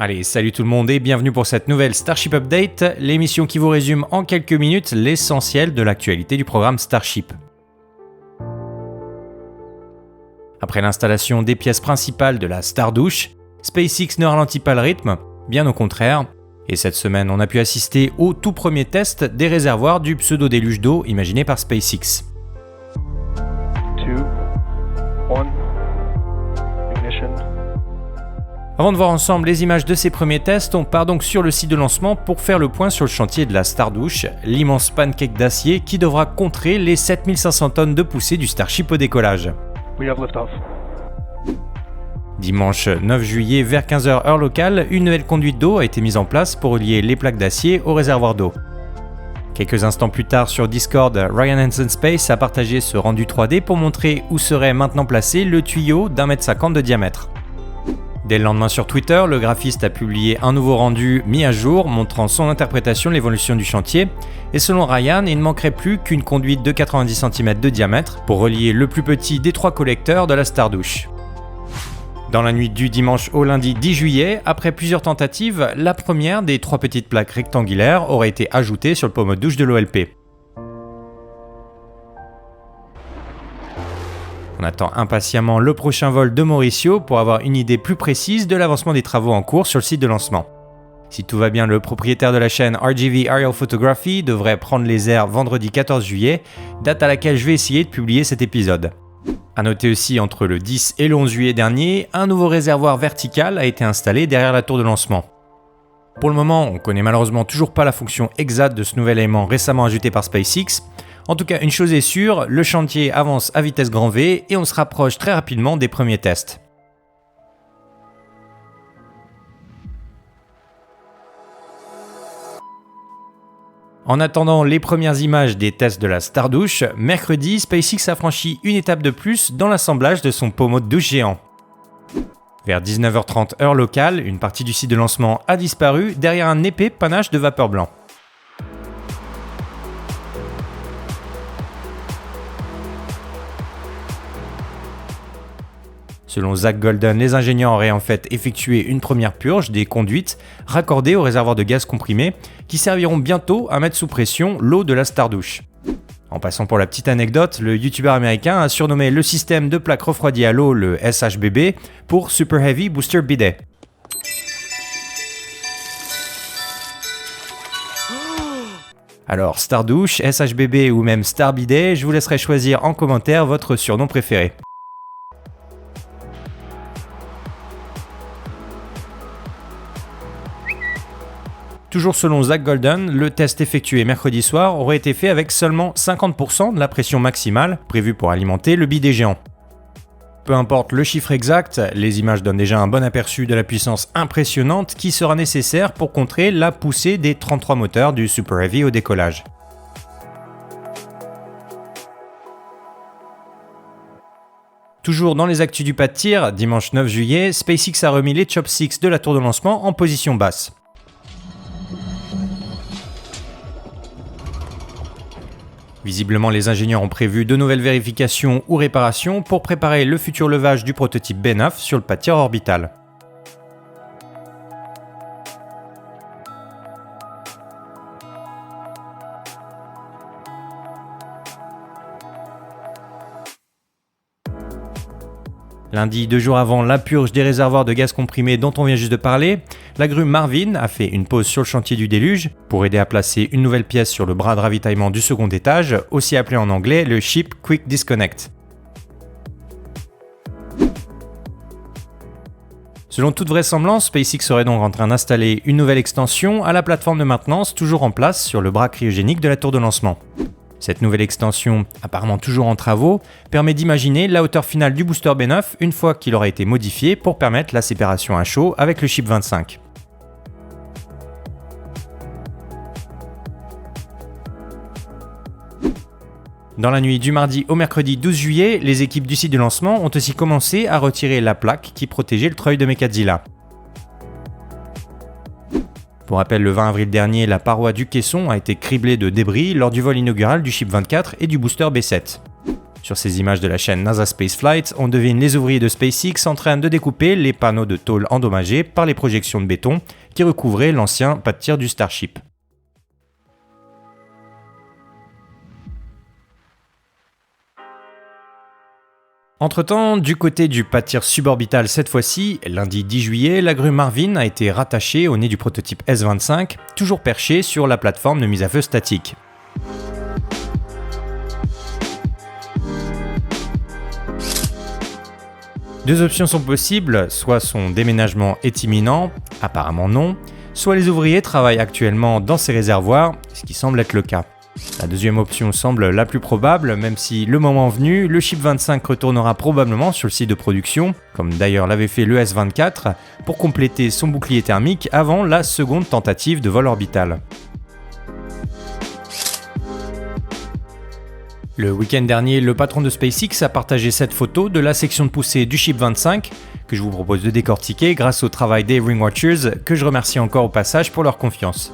Allez, salut tout le monde et bienvenue pour cette nouvelle Starship Update, l'émission qui vous résume en quelques minutes l'essentiel de l'actualité du programme Starship. Après l'installation des pièces principales de la Stardouche, SpaceX ne ralentit pas le rythme, bien au contraire. Et cette semaine, on a pu assister au tout premier test des réservoirs du pseudo-déluge d'eau imaginé par SpaceX. 2, 1, ignition. Avant de voir ensemble les images de ces premiers tests, on part donc sur le site de lancement pour faire le point sur le chantier de la Stardouche, l'immense pancake d'acier qui devra contrer les 7500 tonnes de poussée du Starship au décollage. We have liftoff. Dimanche 9 juillet, vers 15h heure locale, une nouvelle conduite d'eau a été mise en place pour relier les plaques d'acier au réservoir d'eau. Quelques instants plus tard sur Discord, Ryan Hansen Space a partagé ce rendu 3D pour montrer où serait maintenant placé le tuyau d'1,50 m de diamètre. Dès le lendemain sur Twitter, le graphiste a publié un nouveau rendu mis à jour montrant son interprétation de l'évolution du chantier. Et selon Ryan, il ne manquerait plus qu'une conduite de 90 cm de diamètre pour relier le plus petit des trois collecteurs de la Stardouche. Dans la nuit du dimanche au lundi 10 juillet, après plusieurs tentatives, la première des trois petites plaques rectangulaires aurait été ajoutée sur le pommeau de douche de l'OLP. On attend impatiemment le prochain vol de Mauricio pour avoir une idée plus précise de l'avancement des travaux en cours sur le site de lancement. Si tout va bien, le propriétaire de la chaîne RGV Aerial Photography devrait prendre les airs vendredi 14 juillet, date à laquelle je vais essayer de publier cet épisode. A noter aussi, entre le 10 et le 11 juillet dernier, un nouveau réservoir vertical a été installé derrière la tour de lancement. Pour le moment, on ne connaît malheureusement toujours pas la fonction exacte de ce nouvel élément récemment ajouté par SpaceX. En tout cas, une chose est sûre, le chantier avance à vitesse grand V et on se rapproche très rapidement des premiers tests. En attendant les premières images des tests de la Stardouche, mercredi, SpaceX a franchi une étape de plus dans l'assemblage de son pommeau de douche géant. Vers 19h30 heure locale, une partie du site de lancement a disparu derrière un épais panache de vapeur blanc. Selon Zach Golden, les ingénieurs auraient en fait effectué une première purge des conduites raccordées au réservoir de gaz comprimé qui serviront bientôt à mettre sous pression l'eau de la Stardouche. En passant pour la petite anecdote, le youtubeur américain a surnommé le système de plaques refroidies à l'eau, le SHBB, pour Super Heavy Booster Bidet. Alors Stardouche, SHBB ou même Star Bidet, je vous laisserai choisir en commentaire votre surnom préféré. Toujours selon Zach Golden, le test effectué mercredi soir aurait été fait avec seulement 50% de la pression maximale prévue pour alimenter le bidet géant. Peu importe le chiffre exact, les images donnent déjà un bon aperçu de la puissance impressionnante qui sera nécessaire pour contrer la poussée des 33 moteurs du Super Heavy au décollage. Toujours dans les actus du pas de tir, dimanche 9 juillet, SpaceX a remis les chopsticks de la tour de lancement en position basse. Visiblement, les ingénieurs ont prévu de nouvelles vérifications ou réparations pour préparer le futur levage du prototype B9 sur le pas de tir orbital. Lundi, 2 jours avant la purge des réservoirs de gaz comprimé dont on vient juste de parler, la grue Marvin a fait une pause sur le chantier du déluge pour aider à placer une nouvelle pièce sur le bras de ravitaillement du second étage, aussi appelé en anglais le Ship Quick Disconnect. Selon toute vraisemblance, SpaceX serait donc en train d'installer une nouvelle extension à la plateforme de maintenance toujours en place sur le bras cryogénique de la tour de lancement. Cette nouvelle extension, apparemment toujours en travaux, permet d'imaginer la hauteur finale du booster B9 une fois qu'il aura été modifié pour permettre la séparation à chaud avec le Ship 25. Dans la nuit du mardi au mercredi 12 juillet, les équipes du site de lancement ont aussi commencé à retirer la plaque qui protégeait le treuil de Mechazilla. Pour rappel, le 20 avril dernier, la paroi du caisson a été criblée de débris lors du vol inaugural du Ship 24 et du booster B7. Sur ces images de la chaîne NASA Spaceflight, on devine les ouvriers de SpaceX en train de découper les panneaux de tôle endommagés par les projections de béton qui recouvraient l'ancien pas de tir du Starship. Entre-temps, du côté du pas de tir suborbital cette fois-ci, lundi 10 juillet, la grue Marvin a été rattachée au nez du prototype S-25, toujours perché sur la plateforme de mise à feu statique. Deux options sont possibles, soit son déménagement est imminent, apparemment non, soit les ouvriers travaillent actuellement dans ces réservoirs, ce qui semble être le cas. La deuxième option semble la plus probable, même si le moment venu, le Ship 25 retournera probablement sur le site de production, comme d'ailleurs l'avait fait le S-24, pour compléter son bouclier thermique avant la seconde tentative de vol orbital. Le week-end dernier, le patron de SpaceX a partagé cette photo de la section de poussée du Ship 25, que je vous propose de décortiquer grâce au travail des Ringwatchers, que je remercie encore au passage pour leur confiance.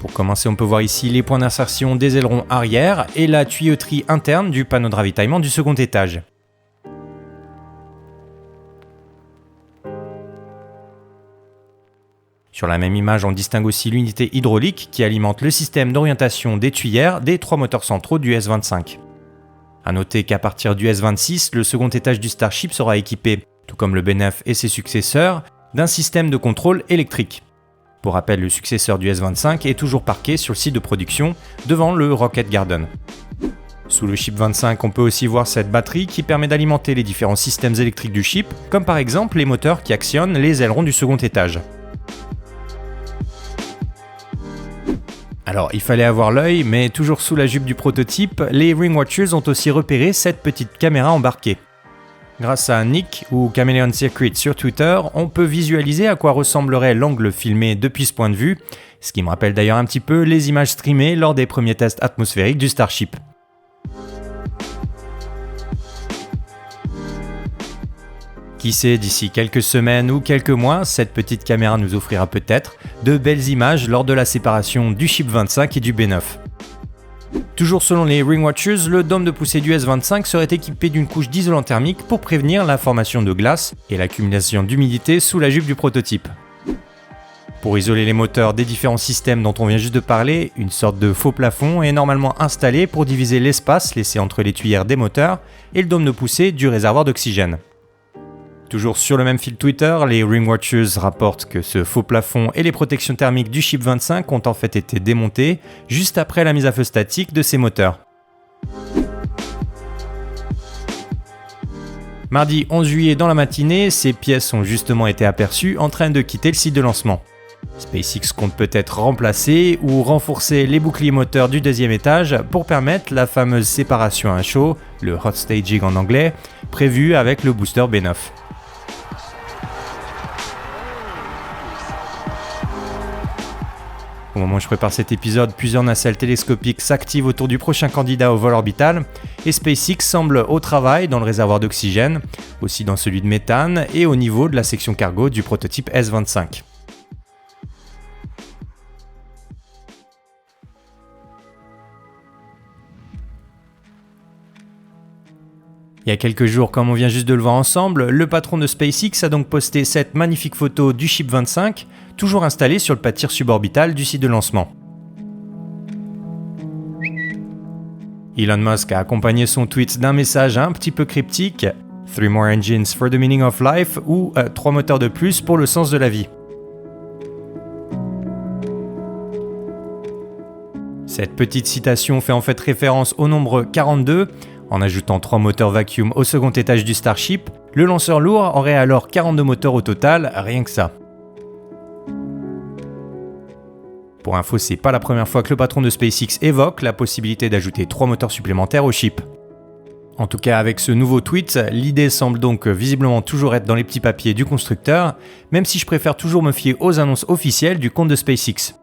Pour commencer, on peut voir ici les points d'insertion des ailerons arrière et la tuyauterie interne du panneau de ravitaillement du second étage. Sur la même image, on distingue aussi l'unité hydraulique qui alimente le système d'orientation des tuyères des trois moteurs centraux du S-25. A noter qu'à partir du S-26, le second étage du Starship sera équipé, tout comme le B9 et ses successeurs, d'un système de contrôle électrique. Pour rappel, le successeur du S-25 est toujours parqué sur le site de production, devant le Rocket Garden. Sous le Ship 25, on peut aussi voir cette batterie qui permet d'alimenter les différents systèmes électriques du ship, comme par exemple les moteurs qui actionnent les ailerons du second étage. Alors, il fallait avoir l'œil, mais toujours sous la jupe du prototype, les Ringwatchers ont aussi repéré cette petite caméra embarquée. Grâce à Nick ou Chameleon Circuit sur Twitter, on peut visualiser à quoi ressemblerait l'angle filmé depuis ce point de vue, ce qui me rappelle d'ailleurs un petit peu les images streamées lors des premiers tests atmosphériques du Starship. Qui sait, d'ici quelques semaines ou quelques mois, cette petite caméra nous offrira peut-être de belles images lors de la séparation du Ship 25 et du B9. Toujours selon les Ringwatchers, le dôme de poussée du S-25 serait équipé d'une couche d'isolant thermique pour prévenir la formation de glace et l'accumulation d'humidité sous la jupe du prototype. Pour isoler les moteurs des différents systèmes dont on vient juste de parler, une sorte de faux plafond est normalement installé pour diviser l'espace laissé entre les tuyères des moteurs et le dôme de poussée du réservoir d'oxygène. Toujours sur le même fil Twitter, les Ringwatchers rapportent que ce faux plafond et les protections thermiques du Ship 25 ont en fait été démontés juste après la mise à feu statique de ces moteurs. Mardi 11 juillet dans la matinée, ces pièces ont justement été aperçues en train de quitter le site de lancement. SpaceX compte peut-être remplacer ou renforcer les boucliers moteurs du deuxième étage pour permettre la fameuse séparation à chaud, le hot staging en anglais, prévue avec le booster B9. Au moment où je prépare cet épisode, plusieurs nacelles télescopiques s'activent autour du prochain candidat au vol orbital et SpaceX semble au travail dans le réservoir d'oxygène, aussi dans celui de méthane et au niveau de la section cargo du prototype S-25. Il y a quelques jours, comme on vient juste de le voir ensemble, le patron de SpaceX a donc posté cette magnifique photo du Ship 25, toujours installé sur le pas de tir suborbital du site de lancement. Elon Musk a accompagné son tweet d'un message un petit peu cryptique, « 3 more engines for the meaning of life » ou « 3 moteurs de plus pour le sens de la vie ». Cette petite citation fait en fait référence au nombre 42. En ajoutant 3 moteurs vacuum au second étage du Starship, le lanceur lourd aurait alors 42 moteurs au total, rien que ça. Pour info, c'est pas la première fois que le patron de SpaceX évoque la possibilité d'ajouter 3 moteurs supplémentaires au ship. En tout cas, avec ce nouveau tweet, l'idée semble donc visiblement toujours être dans les petits papiers du constructeur, même si je préfère toujours me fier aux annonces officielles du compte de SpaceX.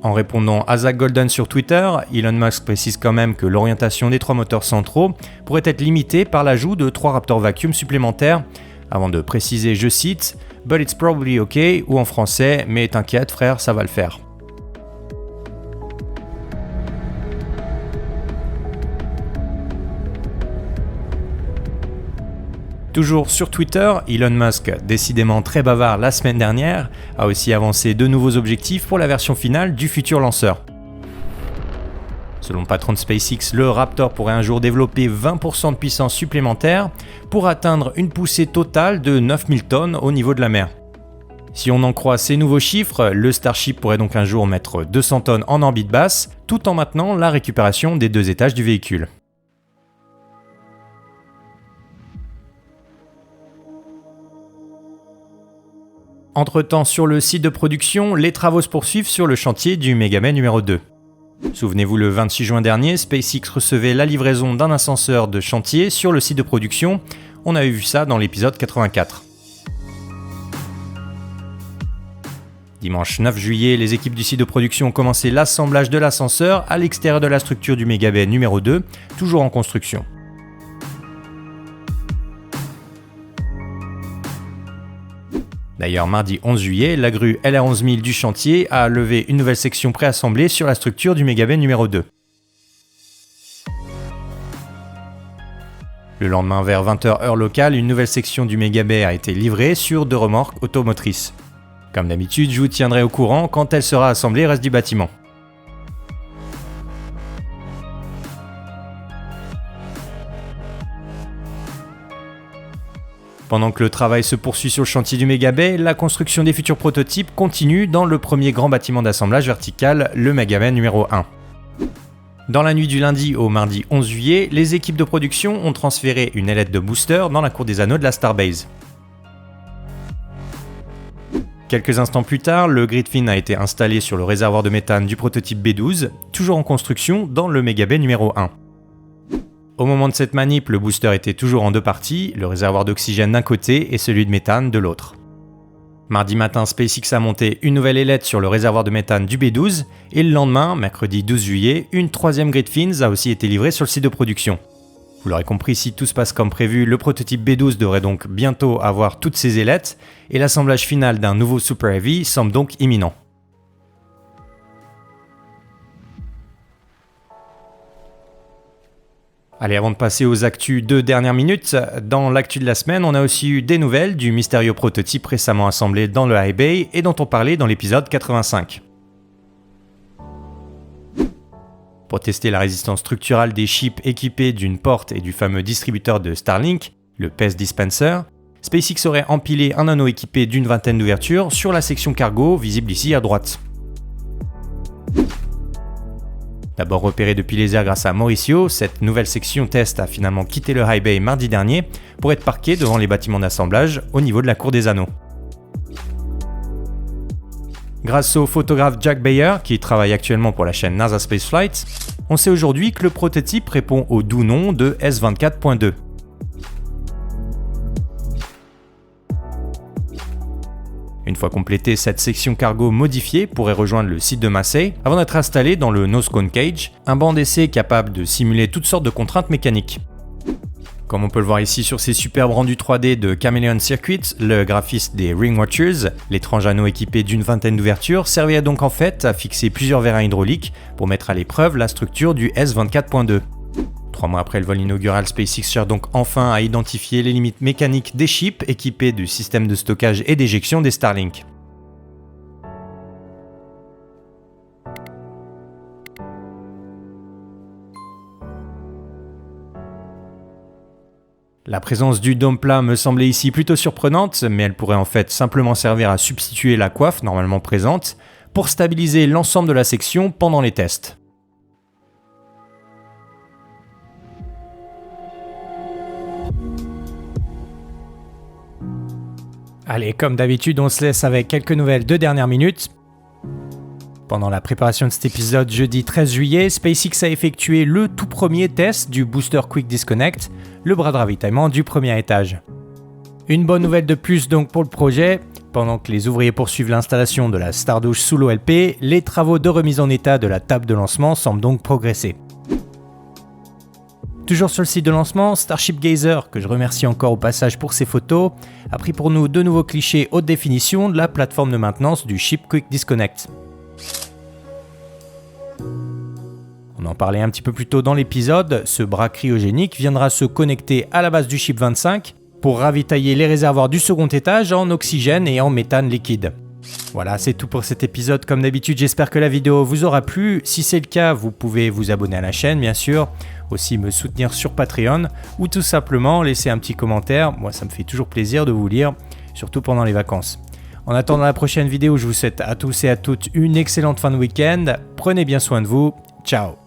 En répondant à Zach Golden sur Twitter, Elon Musk précise quand même que l'orientation des 3 moteurs centraux pourrait être limitée par l'ajout de 3 Raptor Vacuum supplémentaires, avant de préciser, je cite, « But it's probably okay, ou en français, mais t'inquiète frère, ça va le faire. Toujours sur Twitter, Elon Musk, décidément très bavard la semaine dernière, a aussi avancé de nouveaux objectifs pour la version finale du futur lanceur. Selon le patron de SpaceX, le Raptor pourrait un jour développer 20% de puissance supplémentaire pour atteindre une poussée totale de 9000 tonnes au niveau de la mer. Si on en croit ces nouveaux chiffres, le Starship pourrait donc un jour mettre 200 tonnes en orbite basse, tout en maintenant la récupération des 2 étages du véhicule. Entre-temps, sur le site de production, les travaux se poursuivent sur le chantier du Mega Bay numéro 2. Souvenez-vous, le 26 juin dernier, SpaceX recevait la livraison d'un ascenseur de chantier sur le site de production. On avait vu ça dans l'épisode 84. Dimanche 9 juillet, les équipes du site de production ont commencé l'assemblage de l'ascenseur à l'extérieur de la structure du Mega Bay numéro 2, toujours en construction. D'ailleurs, mardi 11 juillet, la grue LR11000 du chantier a levé une nouvelle section préassemblée sur la structure du Mega Bay numéro 2. Le lendemain, vers 20h heure locale, une nouvelle section du Mega Bay a été livrée sur 2 remorques automotrices. Comme d'habitude, je vous tiendrai au courant quand elle sera assemblée au reste du bâtiment. Pendant que le travail se poursuit sur le chantier du Mega Bay, la construction des futurs prototypes continue dans le premier grand bâtiment d'assemblage vertical, le Mega Bay numéro 1. Dans la nuit du lundi au mardi 11 juillet, les équipes de production ont transféré une ailette de booster dans la cour des anneaux de la Starbase. Quelques instants plus tard, le grid fin a été installé sur le réservoir de méthane du prototype B12, toujours en construction dans le Mega Bay numéro 1. Au moment de cette manip, le booster était toujours en 2 parties, le réservoir d'oxygène d'un côté et celui de méthane de l'autre. Mardi matin, SpaceX a monté une nouvelle ailette sur le réservoir de méthane du B12 et le lendemain, mercredi 12 juillet, une 3e grid fins a aussi été livrée sur le site de production. Vous l'aurez compris, si tout se passe comme prévu, le prototype B12 devrait donc bientôt avoir toutes ses ailettes et l'assemblage final d'un nouveau Super Heavy semble donc imminent. Allez, avant de passer aux actus de dernière minute, dans l'actu de la semaine, on a aussi eu des nouvelles du mystérieux prototype récemment assemblé dans le High Bay et dont on parlait dans l'épisode 85. Pour tester la résistance structurale des chips équipés d'une porte et du fameux distributeur de Starlink, le PES Dispenser, SpaceX aurait empilé un anneau équipé d'une 20aine d'ouvertures sur la section cargo, visible ici à droite. D'abord repérée depuis les airs grâce à Mauricio, cette nouvelle section test a finalement quitté le High Bay mardi dernier pour être parquée devant les bâtiments d'assemblage au niveau de la cour des anneaux. Grâce au photographe Jack Bayer, qui travaille actuellement pour la chaîne NASA Spaceflight, on sait aujourd'hui que le prototype répond au doux nom de S24.2. Une fois complétée, cette section cargo modifiée pourrait rejoindre le site de Massey avant d'être installée dans le Nose Cone Cage, un banc d'essai capable de simuler toutes sortes de contraintes mécaniques. Comme on peut le voir ici sur ces superbes rendus 3D de Chameleon Circuits, le graphiste des Ring Watchers, l'étrange anneau équipé d'une 20aine d'ouvertures servait donc en fait à fixer plusieurs vérins hydrauliques pour mettre à l'épreuve la structure du S24.2. 3 mois après le vol inaugural, SpaceX cherche donc enfin à identifier les limites mécaniques des chips équipés du système de stockage et d'éjection des Starlink. La présence du dôme plat me semblait ici plutôt surprenante, mais elle pourrait en fait simplement servir à substituer la coiffe normalement présente pour stabiliser l'ensemble de la section pendant les tests. Allez, comme d'habitude, on se laisse avec quelques nouvelles de dernière minute. Pendant la préparation de cet épisode, jeudi 13 juillet, SpaceX a effectué le tout premier test du Booster Quick Disconnect, le bras de ravitaillement du premier étage. Une bonne nouvelle de plus donc pour le projet. Pendant que les ouvriers poursuivent l'installation de la Stardouche sous l'OLP, les travaux de remise en état de la table de lancement semblent donc progresser. Toujours sur le site de lancement, Starship Gazer, que je remercie encore au passage pour ses photos, a pris pour nous de nouveaux clichés haute définition de la plateforme de maintenance du Ship Quick Disconnect. On en parlait un petit peu plus tôt dans l'épisode, ce bras cryogénique viendra se connecter à la base du Ship 25 pour ravitailler les réservoirs du second étage en oxygène et en méthane liquide. Voilà, c'est tout pour cet épisode. Comme d'habitude, j'espère que la vidéo vous aura plu. Si c'est le cas, vous pouvez vous abonner à la chaîne, bien sûr. Aussi me soutenir sur Patreon ou tout simplement laisser un petit commentaire. Moi, ça me fait toujours plaisir de vous lire, surtout pendant les vacances. En attendant la prochaine vidéo, je vous souhaite à tous et à toutes une excellente fin de week-end. Prenez bien soin de vous. Ciao!